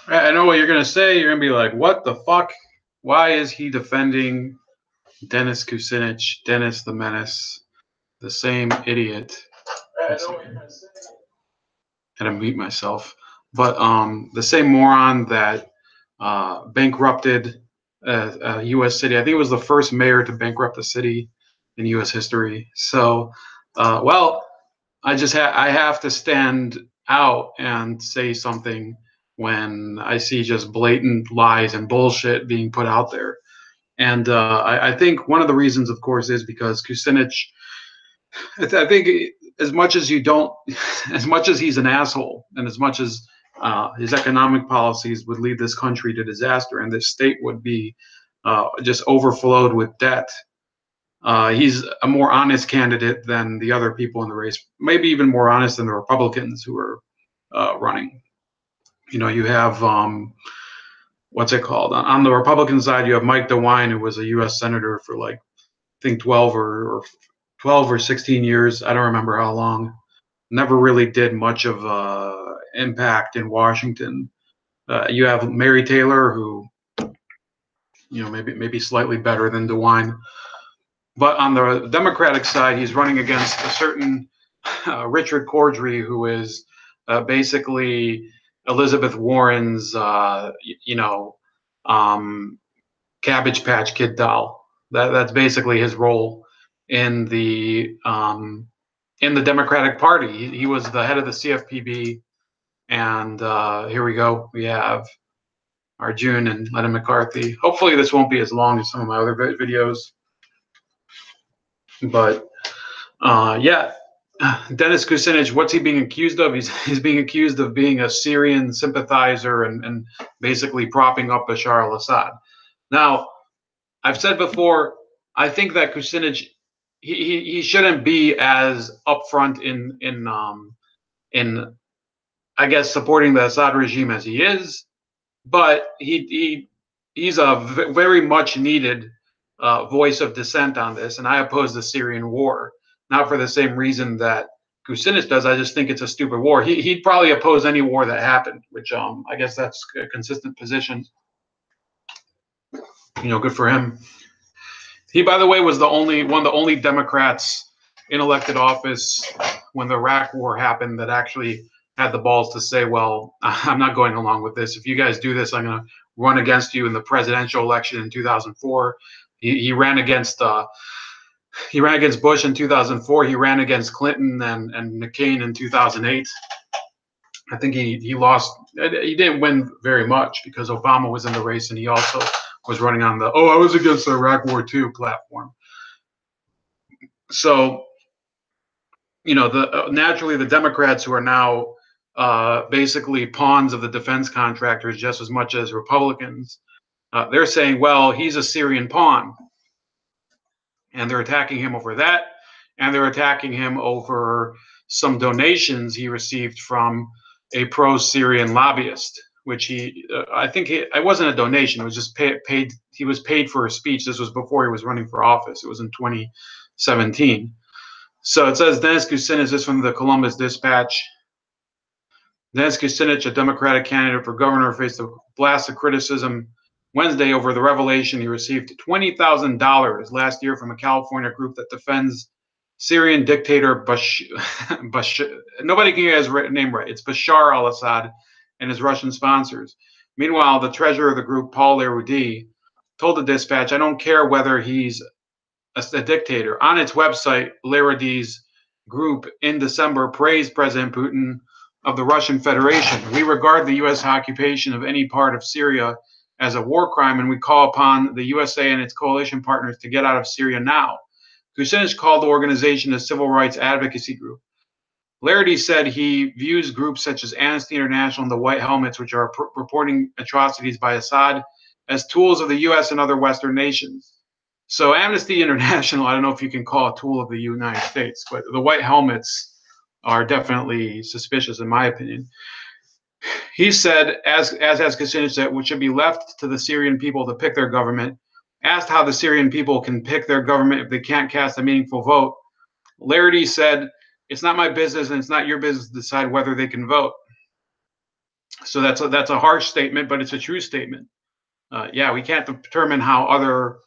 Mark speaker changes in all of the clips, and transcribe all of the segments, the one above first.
Speaker 1: I know what you're gonna say. You're gonna be like, "What the fuck? Why is he defending Dennis Kucinich, Dennis the Menace, the same idiot?" I know what you're gonna say. Had to mute myself, but the same moron that bankrupted a U.S. city. I think it was the first mayor to bankrupt a city in U.S. history. So, well, I have to stand out and say something when I see just blatant lies and bullshit being put out there. And I think one of the reasons, of course, is because Kucinich. I think as much as you don't, as much as he's an asshole, and as much as his economic policies would lead this country to disaster, and this state would be just overflowed with debt. He's a more honest candidate than the other people in the race, maybe even more honest than the Republicans who are running. You know, you have what's it called on the Republican side? You have Mike DeWine, who was a U.S. senator for like I think 16 years. I don't remember how long. Never really did much of impact in Washington. You have Mary Taylor, who maybe slightly better than DeWine. But on the Democratic side, he's running against a certain Richard Cordry, who is basically Elizabeth Warren's, um, Cabbage Patch Kid doll. That's basically his role in the Democratic Party. He was the head of the CFPB, and here we go. We have Arjun and Lennon McCarthy. Hopefully, this won't be as long as some of my other videos, but yeah, Dennis Kucinich, what's he being accused of? He's being accused of being a Syrian sympathizer and basically propping up Bashar al-Assad. Now, I've said before, I think that Kucinich he shouldn't be as upfront in I guess supporting the Assad regime as he is, but he's a very much needed voice of dissent on this, and I oppose the Syrian war, not for the same reason that Kucinich does. I just think it's a stupid war. He'd probably oppose any war that happened, which I guess that's a consistent position. Good for him. He, by the way, was one of the only Democrats in elected office when the Iraq War happened that actually had the balls to say, "Well, I'm not going along with this. If you guys do this, I'm going to run against you in the presidential election in 2004." He ran against Bush in 2004. He ran against Clinton and McCain in 2008. I think he lost. He didn't win very much because Obama was in the race, and he also was running on the I was against the Iraq War II platform. So, naturally the Democrats, who are now basically pawns of the defense contractors just as much as Republicans, they're saying, well, he's a Syrian pawn, and they're attacking him over that, and they're attacking him over some donations he received from a pro-Syrian lobbyist, which I think it wasn't a donation. It was just paid. He was paid for a speech. This was before he was running for office. It was in 2017. So it says Dennis Kucinich, this is from the Columbus Dispatch. Dennis Kucinich, a Democratic candidate for governor, faced a blast of criticism Wednesday over the revelation he received $20,000 last year from a California group that defends Syrian dictator Bashar. Nobody can get his name right. It's Bashar al-Assad and his Russian sponsors. Meanwhile, the treasurer of the group, Paul Lerudi, told the Dispatch, "I don't care whether he's a dictator." On its website, Lerudi's group in December praised President Putin of the Russian Federation. "We regard the U.S. occupation of any part of Syria as a war crime, and we call upon the USA and its coalition partners to get out of Syria now." Kucinich called the organization a civil rights advocacy group. Lerudi said he views groups such as Amnesty International and the White Helmets, which are reporting atrocities by Assad, as tools of the U.S. and other Western nations. So Amnesty International, I don't know if you can call a tool of the United States, but the White Helmets are definitely suspicious, in my opinion. He said, as has Kucinich said, which should be left to the Syrian people to pick their government. Asked how the Syrian people can pick their government if they can't cast a meaningful vote, Lerudi said, "It's not my business and it's not your business to decide whether they can vote." So that's a harsh statement, but it's a true statement. Yeah, we can't determine how other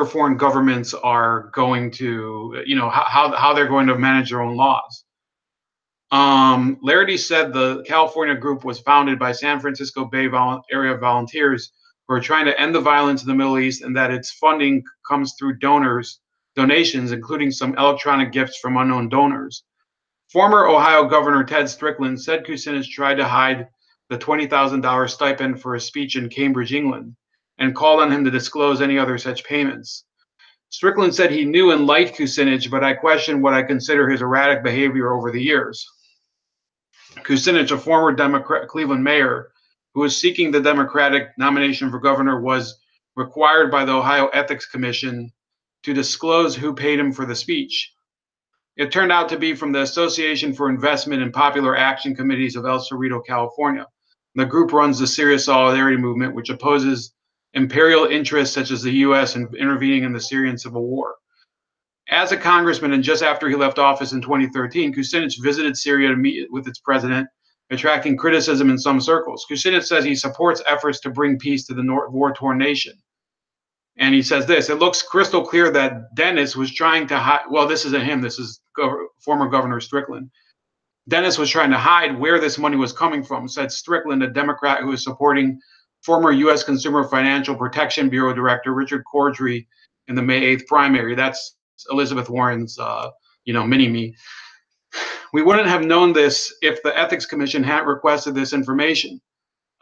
Speaker 1: foreign governments are going to, how they're going to manage their own laws. Larity said the California group was founded by San Francisco Bay area volunteers who are trying to end the violence in the Middle East, and that its funding comes through donations, including some electronic gifts from unknown donors. Former Ohio Governor Ted Strickland said Kucinich tried to hide the $20,000 stipend for a speech in Cambridge, England, and called on him to disclose any other such payments. Strickland said he knew and liked Kucinich, but I question what I consider his erratic behavior over the years. Kucinich, a former Democrat Cleveland mayor who was seeking the Democratic nomination for governor, was required by the Ohio Ethics Commission to disclose who paid him for the speech. It turned out to be from the Association for Investment in Popular Action Committees of El Cerrito, California. The group runs the Syria Solidarity Movement, which opposes imperial interests such as the U.S. in intervening in the Syrian civil war. As a congressman, and just after he left office in 2013, Kucinich visited Syria to meet with its president, attracting criticism in some circles. Kucinich says he supports efforts to bring peace to the war-torn nation. And he says this: it looks crystal clear that Dennis was trying to hide. Well, this isn't him. This is former Governor Strickland. Dennis was trying to hide where this money was coming from, said Strickland, a Democrat who is supporting former U.S. Consumer Financial Protection Bureau Director Richard Cordry in the May 8th primary. That's Elizabeth Warren's, mini-me. We wouldn't have known this if the Ethics Commission hadn't requested this information.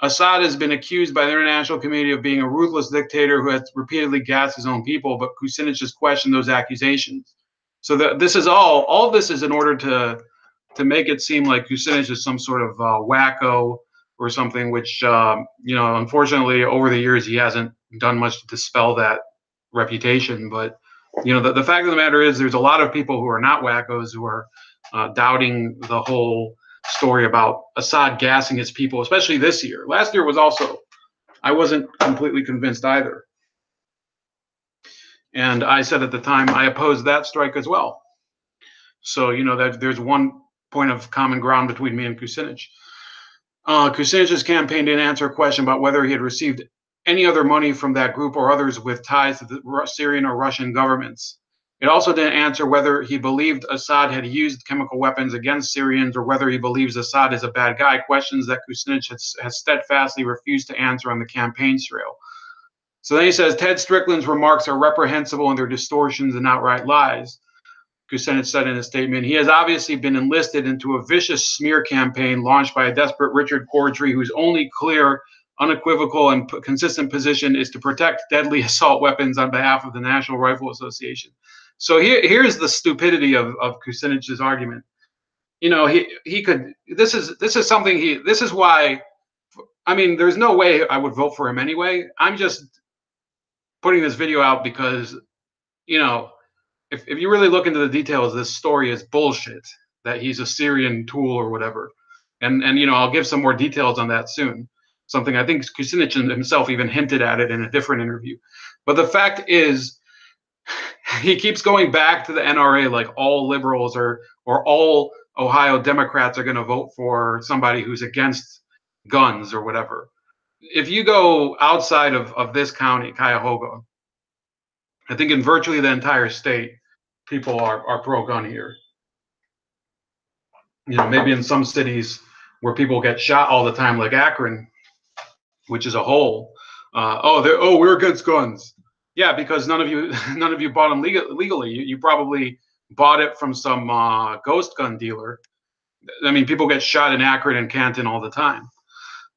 Speaker 1: Assad has been accused by the international community of being a ruthless dictator who has repeatedly gassed his own people, but Kucinich has questioned those accusations. So this is all of this is in order to make it seem like Kucinich is some sort of wacko or something, which, unfortunately, over the years, he hasn't done much to dispel that reputation. But, the fact of the matter is there's a lot of people who are not wackos who are doubting the whole story about Assad gassing his people, especially this year. Last year was also, I wasn't completely convinced either. And I said at the time, I opposed that strike as well. So, that there's one point of common ground between me and Kucinich. Kucinich's campaign didn't answer a question about whether he had received any other money from that group or others with ties to the Syrian or Russian governments. It also didn't answer whether he believed Assad had used chemical weapons against Syrians or whether he believes Assad is a bad guy, questions that Kucinich has steadfastly refused to answer on the campaign trail. So then he says, Ted Strickland's remarks are reprehensible in their distortions and outright lies. Kucinich said in a statement, he has obviously been enlisted into a vicious smear campaign launched by a desperate Richard Cordry, whose only clear, unequivocal, and consistent position is to protect deadly assault weapons on behalf of the National Rifle Association. So here's the stupidity of Kucinich's argument. He could. This is why. I mean, there's no way I would vote for him anyway. I'm just putting this video out because, if you really look into the details, this story is bullshit. That he's a Syrian tool or whatever, and I'll give some more details on that soon. Something I think Kucinich himself even hinted at it in a different interview. But the fact is, he keeps going back to the NRA like all liberals or all Ohio Democrats are going to vote for somebody who's against guns or whatever. If you go outside of this county, Cuyahoga, I think in virtually the entire state, people are pro-gun here. Maybe in some cities where people get shot all the time, like Akron, which is a whole. We're against guns. Yeah, because none of you bought them legally. You probably bought it from some ghost gun dealer. I mean, people get shot in Akron and Canton all the time.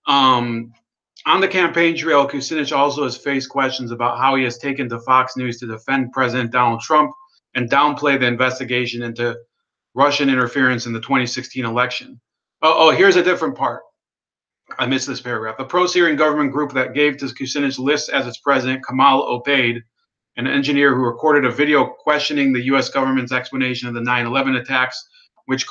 Speaker 1: On the campaign trail, Kucinich also has faced questions about how he has taken to Fox News to defend President Donald Trump and downplay the investigation into Russian interference in the 2016 election. Here's a different part. I missed this paragraph. The pro-Syrian government group that gave to Kucinich lists as its president Kamal Obeid, an engineer who recorded a video questioning the U.S. government's explanation of the 9/11 attacks, which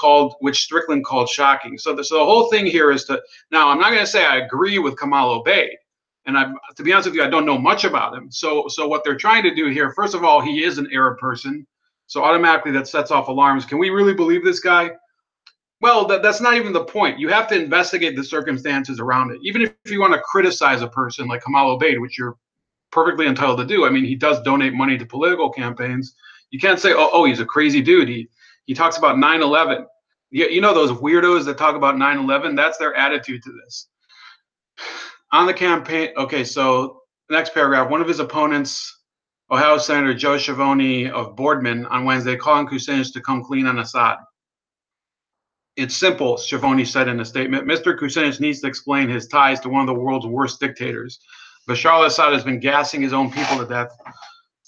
Speaker 1: Strickland called shocking. So the whole thing here is now I'm not going to say I agree with Kamal Obeid, and to be honest with you, I don't know much about him. So what they're trying to do here, first of all, he is an Arab person, so automatically that sets off alarms. Can we really believe this guy? Well, that's not even the point. You have to investigate the circumstances around it. Even if you want to criticize a person like Kamal Obeid, which you're perfectly entitled to do. I mean, he does donate money to political campaigns. You can't say, oh, he's a crazy dude. He talks about 9/11. You know those weirdos that talk about 9/11? That's their attitude to this. On the campaign, okay, so next paragraph, one of his opponents, Ohio Senator Joe Schiavone of Boardman, on Wednesday, calling Kucinich to come clean on Assad. It's simple, Schiavone said in a statement. Mr. Kucinich needs to explain his ties to one of the world's worst dictators. Bashar al-Assad has been gassing his own people to death.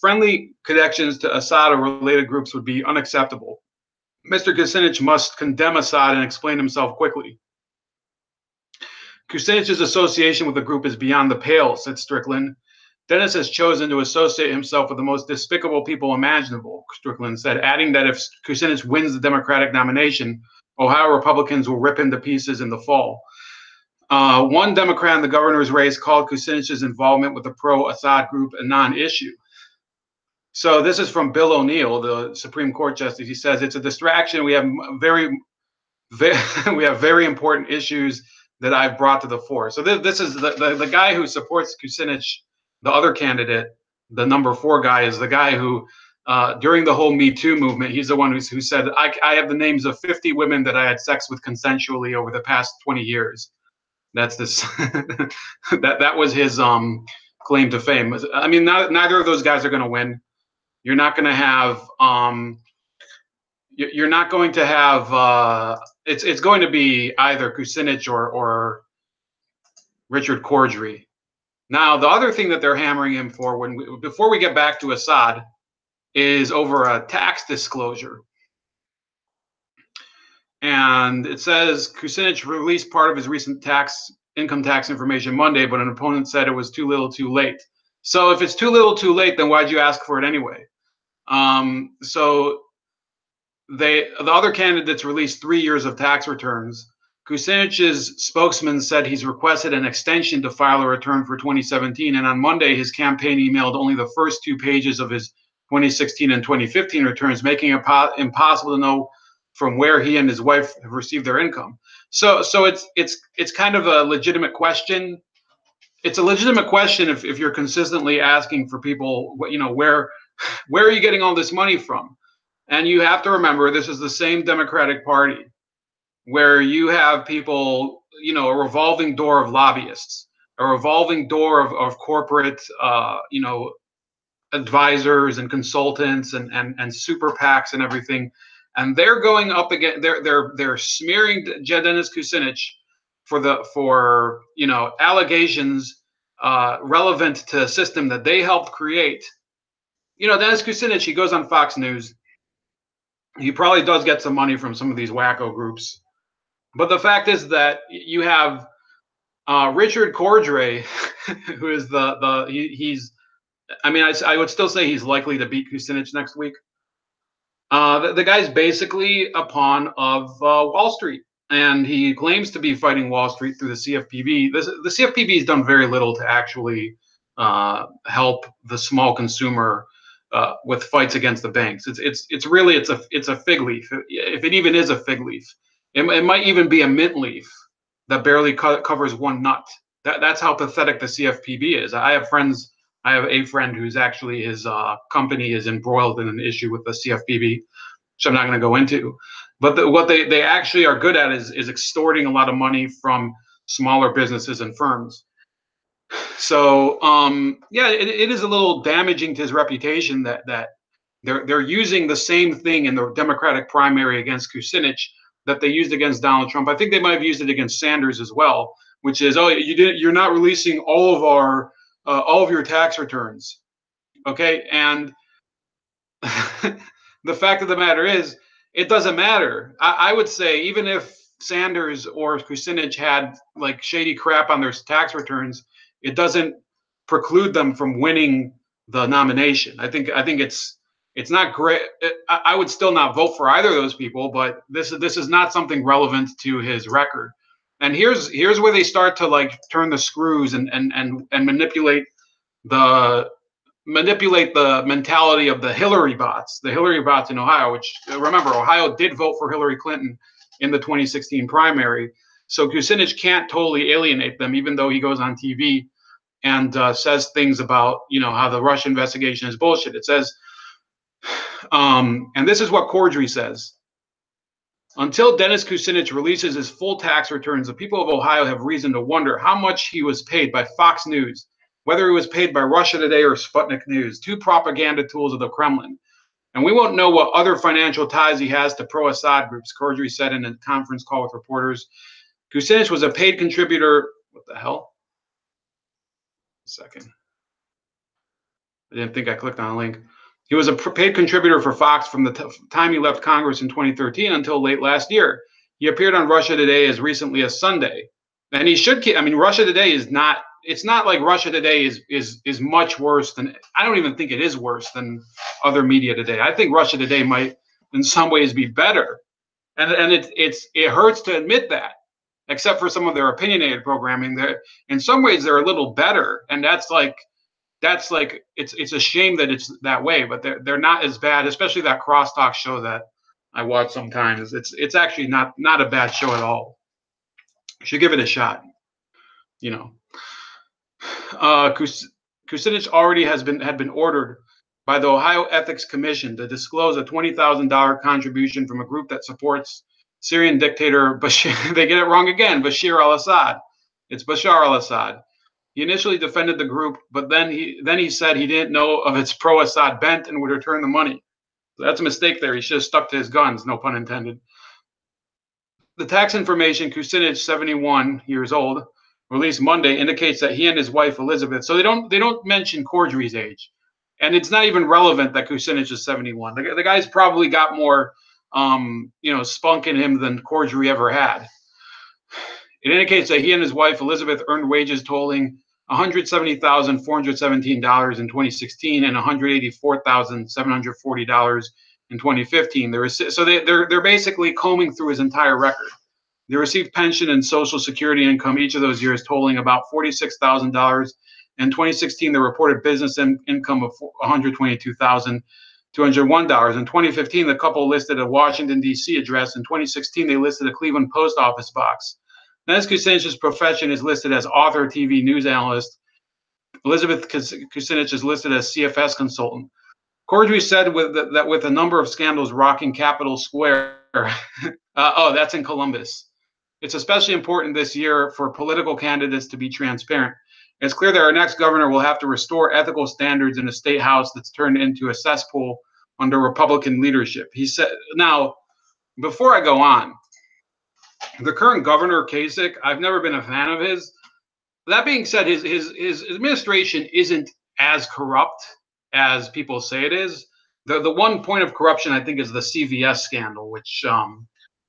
Speaker 1: Friendly connections to Assad or related groups would be unacceptable. Mr. Kucinich must condemn Assad and explain himself quickly. Kucinich's association with the group is beyond the pale, said Strickland. Dennis has chosen to associate himself with the most despicable people imaginable, Strickland said, adding that if Kucinich wins the Democratic nomination, Ohio Republicans will rip him to pieces in the fall. One Democrat in the governor's race called Kucinich's involvement with the pro-Assad group a non-issue. So this is from Bill O'Neill, the Supreme Court justice. He says it's a distraction. We have we have very important issues that I've brought to the fore. So this is the guy who supports Kucinich, the other candidate, the number 4 guy, is the guy who, during the whole Me Too movement, he's the one who said, I have the names of 50 women that I had sex with consensually over the past 20 years. That's this, that was his claim to fame. I mean, neither of those guys are going to win. You're not going to have, you're not going to have, it's going to be either Kucinich or Richard Cordray. Now, the other thing that they're hammering him for, before we get back to Assad, is over a tax disclosure. And it says Kucinich released part of his recent income tax information Monday, but an opponent said it was too little too late. So if it's too little too late, then why'd you ask for it anyway? So the other candidates released 3 years of tax returns. Kucinich's spokesman said he's requested an extension to file a return for 2017, and on Monday his campaign emailed only the first 2 pages of his 2016 and 2015 returns, making it impossible to know from where he and his wife have received their income. So it's kind of a legitimate question. It's a legitimate question if you're consistently asking for people, where are you getting all this money from? And you have to remember, this is the same Democratic Party where you have people, a revolving door of lobbyists, a revolving door of corporate, advisors and consultants and super PACs and everything. And they're going up again. They're smearing Dennis Kucinich for allegations relevant to a system that they helped create. Dennis Kucinich, he goes on Fox News. He probably does get some money from some of these wacko groups. But the fact is that you have Richard Cordray, who is he's, I would still say he's likely to beat Kucinich next week. The guy's basically a pawn of Wall Street, and he claims to be fighting Wall Street through the CFPB. The CFPB has done very little to actually help the small consumer with fights against the banks. It's really a fig leaf, if it even is a fig leaf. It might even be a mint leaf that barely covers one nut. That's how pathetic the CFPB is. I have a friend who's actually, his company is embroiled in an issue with the CFPB, which I'm not going to go into. But what they actually are good at is extorting a lot of money from smaller businesses and firms. So it is a little damaging to his reputation that they're using the same thing in the Democratic primary against Kucinich that they used against Donald Trump. I think they might have used it against Sanders as well, which is, you're not releasing all of your tax returns, okay? And the fact of the matter is, it doesn't matter. I would say even if Sanders or Kucinich had like shady crap on their tax returns, it doesn't preclude them from winning the nomination. I think it's not great. I would still not vote for either of those people, but this is not something relevant to his record. And here's where they start to like turn the screws and manipulate the mentality of the Hillary bots in Ohio, which, remember, Ohio did vote for Hillary Clinton in the 2016 primary. So Kucinich can't totally alienate them, even though he goes on TV and says things about, how the Russia investigation is bullshit. It says, and this is what Corddry says. Until Dennis Kucinich releases his full tax returns, the people of Ohio have reason to wonder how much he was paid by Fox News, whether he was paid by Russia Today or Sputnik News, two propaganda tools of the Kremlin. And we won't know what other financial ties he has to pro-Assad groups, Corddry said in a conference call with reporters. Kucinich was a paid contributor. What the hell? A second. I didn't think I clicked on a link. He was a paid contributor for Fox from the time he left Congress in 2013 until late last year. He appeared on Russia Today as recently as Sunday. And he should keep, Russia Today is not, it's not like Russia Today is much worse than, I don't even think it is worse than other media today. I think Russia Today might in some ways be better. And it hurts to admit that, except for some of their opinionated programming. That in some ways they're a little better. And that's like it's a shame that it's that way, but they're not as bad, especially that crosstalk show that I watch sometimes. It's actually not a bad show at all. You should give it a shot. Kucinich already had been ordered by the Ohio Ethics Commission to disclose a $20,000 contribution from a group that supports Syrian dictator Bashar. They get it wrong again. Bashar al-Assad. It's Bashar al-Assad. He initially defended the group, but then he said he didn't know of its pro-Assad bent and would return the money. So that's a mistake there. He should have stuck to his guns, no pun intended. The tax information Kucinich, 71 years old, released Monday indicates that he and his wife Elizabeth. So they don't mention Corddry's age, and it's not even relevant that Kucinich is 71. The guy's probably got more, spunk in him than Corddry ever had. It indicates that he and his wife Elizabeth earned wages totaling $170,417 in 2016 and $184,740 in 2015. They're basically combing through his entire record. They received pension and Social Security income each of those years totaling about $46,000. In 2016, they reported business income of $122,201. In 2015, the couple listed a Washington, D.C. address. In 2016, they listed a Cleveland post office box. Dennis Kucinich's profession is listed as author, TV news analyst. Elizabeth Kucinich is listed as CFS consultant. Corddry said that with a number of scandals rocking Capitol Square, that's in Columbus. It's especially important this year for political candidates to be transparent. It's clear that our next governor will have to restore ethical standards in a state house that's turned into a cesspool under Republican leadership. He said, now, before I go on, the current governor, Kasich, I've never been a fan of his. That being said, his administration isn't as corrupt as people say it is. The one point of corruption, I think, is the CVS scandal, which,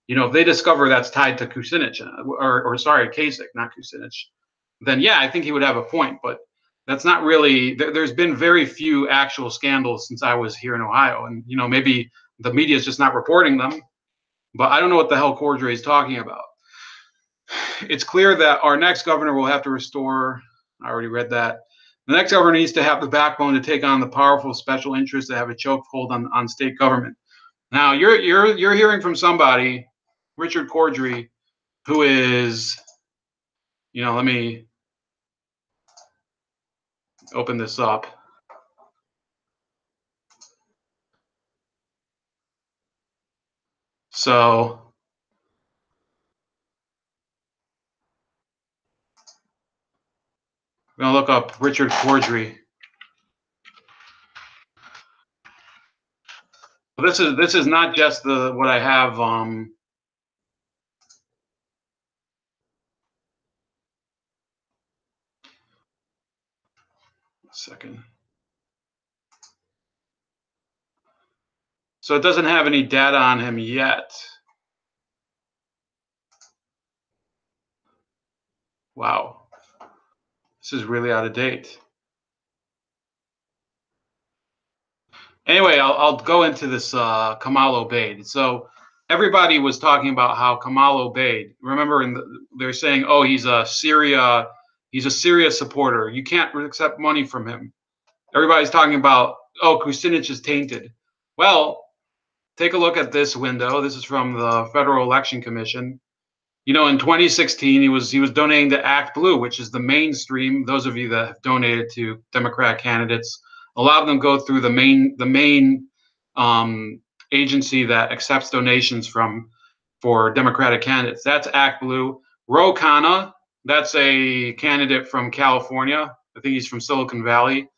Speaker 1: if they discover that's tied to Kucinich, or Kasich, not Kucinich, then yeah, I think he would have a point. But that's not really, there's been very few actual scandals since I was here in Ohio. And, maybe the media is just not reporting them. But I don't know what the hell Corddry is talking about. It's clear that our next governor will have to restore. I already read that. The next governor needs to have the backbone to take on the powerful special interests that have a chokehold on state government. Now you're hearing from somebody, Richard Corddry, who is, let me open this up. So I'm gonna look up Richard Corddry. This is not just what I have. Second. So it doesn't have any data on him yet. Wow. This is really out of date. Anyway, I'll go into this Kamal Obeid. So everybody was talking about how Kamal Obeid, remember, they're saying, oh, he's a Syria supporter. You can't accept money from him. Everybody's talking about, oh, Kucinich is tainted. Well, take a look at this window. This is from the Federal Election Commission. You know, in 2016, he was donating to Act Blue, which is the mainstream. Those of you that have donated to Democratic candidates, a lot of them go through the main agency that accepts donations for Democratic candidates. That's Act Blue. Ro Khanna, that's a candidate from California. I think he's from Silicon Valley.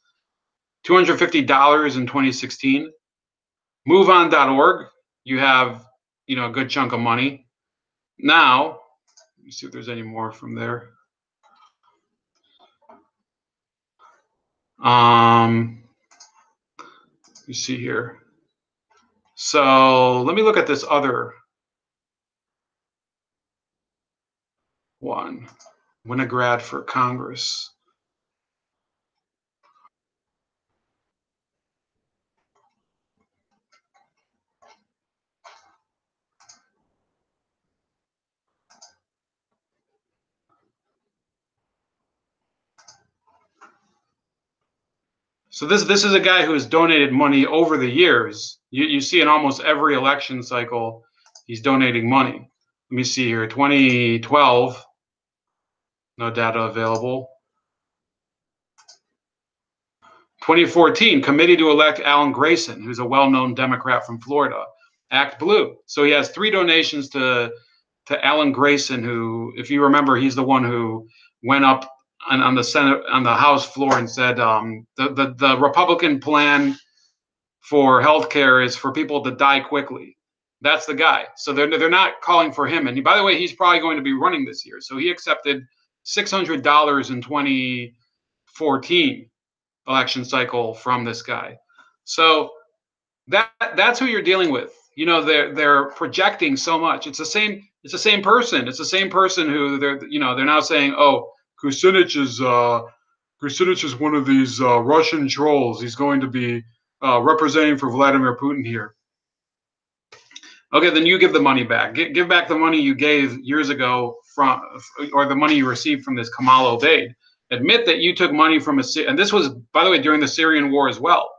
Speaker 1: $250 in 2016. MoveOn.org, you have, you know, a good chunk of money. Now, let me see if there's any more from there. You see here. So let me look at this other one. Winograd for Congress. So this is a guy who has donated money over the years. You see in almost every election cycle, he's donating money. Let me see here. 2012, no data available. 2014, committee to elect Alan Grayson, who's a well-known Democrat from Florida. Act Blue. So he has 3 donations to Alan Grayson, who, if you remember, he's the one who went up on the Senate, on the House floor, and said the Republican plan for healthcare is for people to die quickly. That's the guy. So they're not calling for him. And by the way, he's probably going to be running this year. So he accepted $600 in 2014 election cycle from this guy. So that's who you're dealing with. You know, they're projecting so much. It's the same person. It's the same person who they're now saying, oh, Kucinich is one of these Russian trolls. He's going to be representing for Vladimir Putin here. Okay, then you give the money back. Give back the money you gave years ago or the money you received from this Kamal Obeid. Admit that you took money from and this was, by the way, during the Syrian war as well,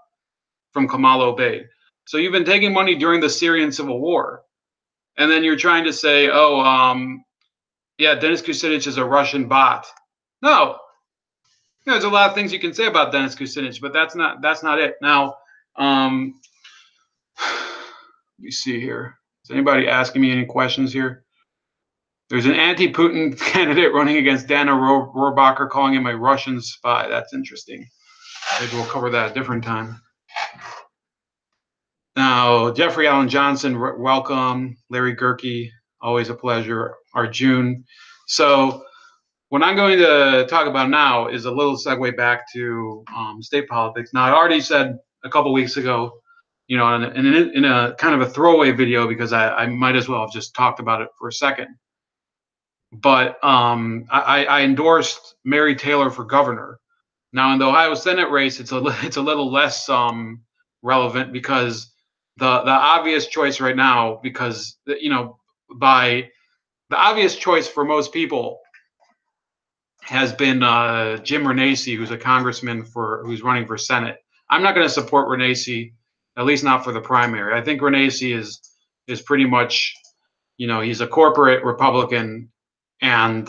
Speaker 1: from Kamal Obeid. So you've been taking money during the Syrian civil war, and then you're trying to say, oh, yeah, Dennis Kucinich is a Russian bot. No, there's a lot of things you can say about Dennis Kucinich, but that's not it. Now, let me see here. Is anybody asking me any questions here? There's an anti-Putin candidate running against Dana Rohrabacher, calling him a Russian spy. That's interesting. Maybe we'll cover that a different time. Now, Jeffrey Allen Johnson, welcome. Larry Gerke, always a pleasure. Arjun. So what I'm going to talk about now is a little segue back to state politics. Now, I already said a couple weeks ago, you know, in a kind of a throwaway video, because I might as well have just talked about it for a second. But I endorsed Mary Taylor for governor. Now, in the Ohio Senate race, it's a little less relevant, because the obvious choice right now, because, you know, by the obvious choice for most people has been Jim Renacci, who's a congressman who's running for Senate. I'm not going to support Renacci, at least not for the primary. I think Renacci is pretty much, you know, he's a corporate Republican, and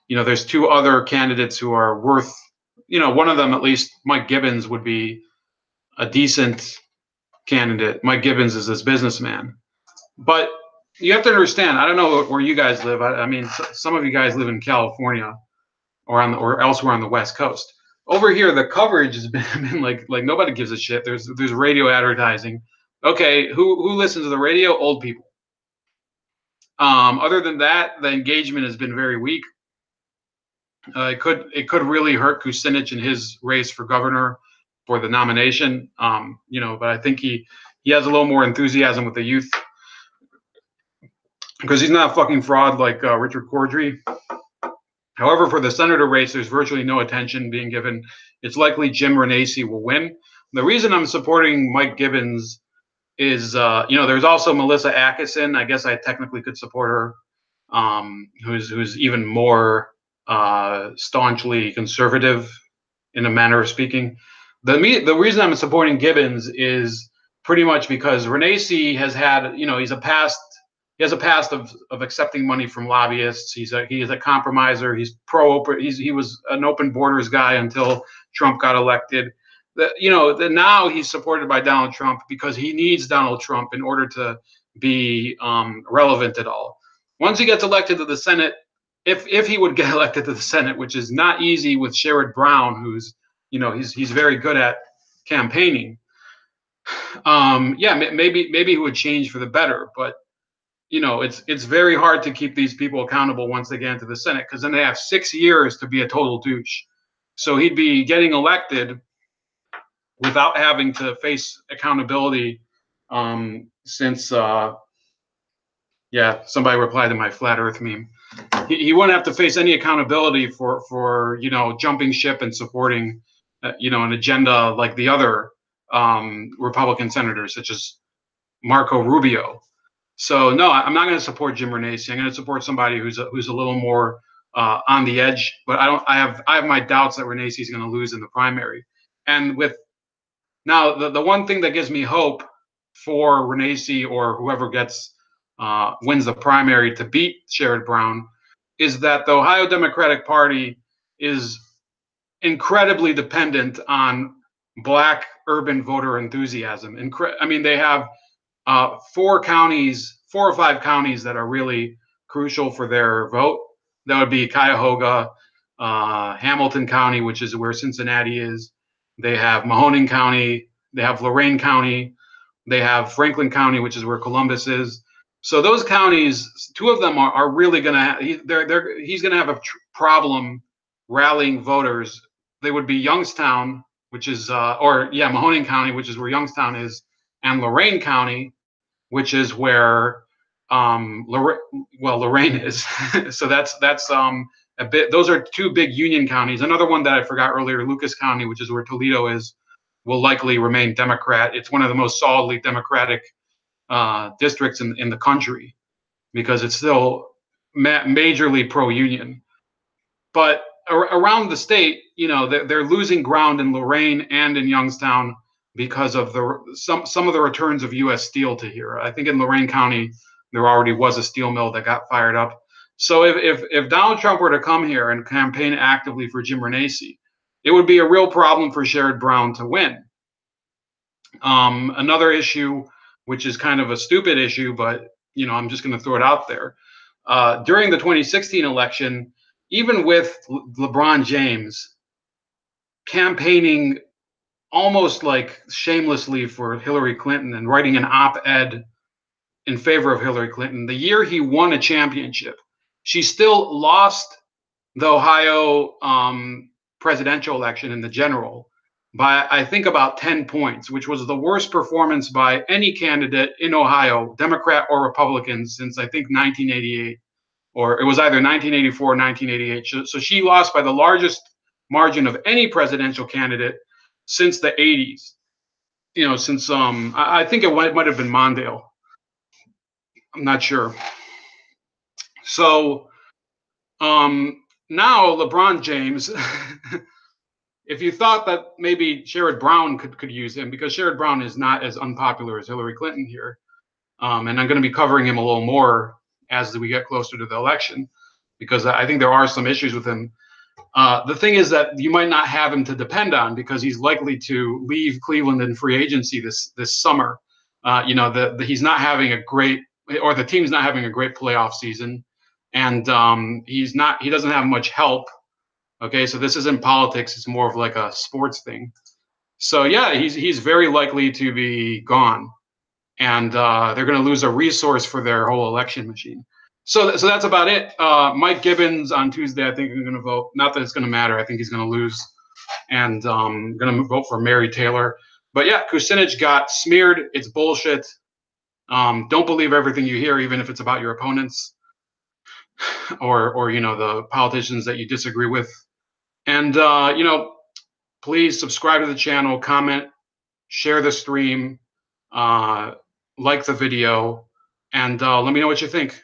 Speaker 1: you know, there's 2 other candidates who are worth, you know, one of them, at least, Mike Gibbons, would be a decent candidate. Mike Gibbons is this businessman. But you have to understand, I don't know where you guys live. I mean, some of you guys live in California or elsewhere on the West Coast. Over here, the coverage has been like nobody gives a shit. There's radio advertising. Okay, who listens to the radio? Old people. Other than that, the engagement has been very weak. It could really hurt Kucinich in his race for governor for the nomination. You know, but I think he has a little more enthusiasm with the youth, because he's not a fucking fraud like Richard Cordry. However, for the senator race, there's virtually no attention being given. It's likely Jim Renacci will win. The reason I'm supporting Mike Gibbons is, you know, there's also Melissa Atkinson. I guess I technically could support her, who's even more staunchly conservative in a manner of speaking. The reason I'm supporting Gibbons is pretty much because Renacci has had, he has a past of accepting money from lobbyists. He is a compromiser. He's pro-open. He was an open borders guy until Trump got elected. Now he's supported by Donald Trump because he needs Donald Trump in order to be relevant at all. Once he gets elected to the Senate, if he would get elected to the Senate, which is not easy with Sherrod Brown, who's he's very good at campaigning. Maybe he would change for the better, but it's very hard to keep these people accountable once they get into the Senate, because then they have 6 years to be a total douche. So he'd be getting elected without having to face accountability. Since somebody replied to my flat Earth meme. He wouldn't have to face any accountability for jumping ship and supporting an agenda like the other Republican senators, such as Marco Rubio. So no, I'm not going to support Jim Renacci. I'm going to support somebody who's a little more on the edge. But I have my doubts that Renacci is going to lose in the primary. And with now the one thing that gives me hope for Renacci or whoever wins the primary to beat Sherrod Brown is that the Ohio Democratic Party is incredibly dependent on Black urban voter enthusiasm. They have 4 or 5 counties that are really crucial for their vote. That would be Cuyahoga, Hamilton County, which is where Cincinnati is. They have Mahoning County. They have Lorain County. They have Franklin County, which is where Columbus is. So those counties, 2 of them are really going to he's going to have a problem rallying voters. They would be Youngstown, which is Mahoning County, which is where Youngstown is, and Lorain County, which is where Lorain is. So that's a bit. Those are 2 big Union counties. Another one that I forgot earlier, Lucas County, which is where Toledo is, will likely remain Democrat. It's one of the most solidly Democratic districts in the country because it's still majorly pro-union. But around the state, they're losing ground in Lorain and in Youngstown because of some of the returns of U.S. Steel to here. I think in Lorain County there already was a steel mill that got fired up. So if Donald Trump were to come here and campaign actively for Jim Renacci, it would be a real problem for Sherrod Brown to win. Another issue, which is kind of a stupid issue, but I'm just going to throw it out there. During the 2016 election, even with LeBron James campaigning almost like shamelessly for Hillary Clinton and writing an op-ed in favor of Hillary Clinton, the year he won a championship, she still lost the Ohio presidential election in the general by, I think, about 10 points, which was the worst performance by any candidate in Ohio, Democrat or Republican, since I think 1988, or it was either 1984 or 1988. So she lost by the largest margin of any presidential candidate since the 80s. Since I think it might have been Mondale. I'm not sure. So now LeBron James, if you thought that maybe Sherrod Brown could use him, because Sherrod Brown is not as unpopular as Hillary Clinton here, and I'm going to be covering him a little more as we get closer to the election, because I think there are some issues with him. The thing is that you might not have him to depend on because he's likely to leave Cleveland in free agency this summer. He's not having a great, or the team's not having a great playoff season, and he doesn't have much help. Okay, so this isn't politics; it's more of like a sports thing. So yeah, he's very likely to be gone, and they're going to lose a resource for their whole election machine. So that's about it. Mike Gibbons on Tuesday, I think, is going to vote. Not that it's going to matter. I think he's going to lose, and going to vote for Mary Taylor. But yeah, Kucinich got smeared. It's bullshit. Don't believe everything you hear, even if it's about your opponents or the politicians that you disagree with. And please subscribe to the channel, comment, share the stream, like the video, and let me know what you think.